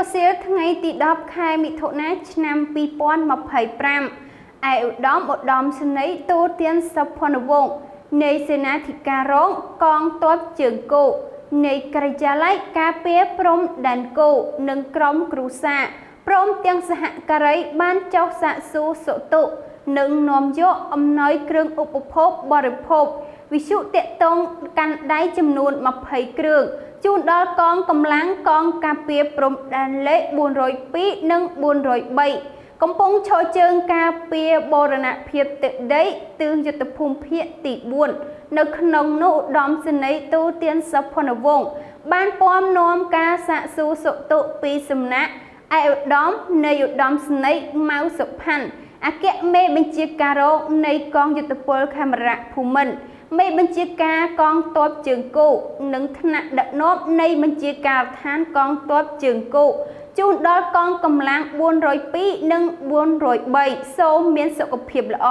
រសៀលថ្ងៃទី10ខែមិថុនាឆ្នាំ2025ឯឧត្តមសេនីយ៍ទូទានសុផាន់វង្សនៃសេនាធិការរងកងទ័ពជើងគោកនៃការិយាល័យការពារព្រំដែនគោកនិងក្រុមគ្រួសារព្រមទាំងសហការីបានចុះសាកសួរសុទុនិងនាំយកអំណោយគ្រឿងឧបភោគបរិភោគវិសុទាក់ទងកាន់ដៃចំនួន20គ្រឿងជូនដល់កងកម្លាំងកងការពារព្រំដែនលេខ402និង403កំពុងឈរជើងការពារបូរណភាពទឹកដីទិសយុទ្ធភូមិភាគទី4នៅក្នុងនោះឧត្តមសេនីយ៍ទូទានសុផាន់វង្សបានពំនាំការសាកសួរសុទុពីសំណាក់ឯកឧត្តមនៃឧត្តមសេនីយ៍ម៉ៅសុផាន់អគ្គមេបញ្ជាការរងនៃកងយុទ្ធពលខេមរៈភូមិន្ទមេបញ្ជាការកងទ័ពជើងគោកនិងថ្នាក់ដឹកនាំនៃបញ្ជាការដ្ឋានកងទ័ពជើងគោកជូនដល់កងកម្លាំង402និង403សូមមានសុខភាពល្អ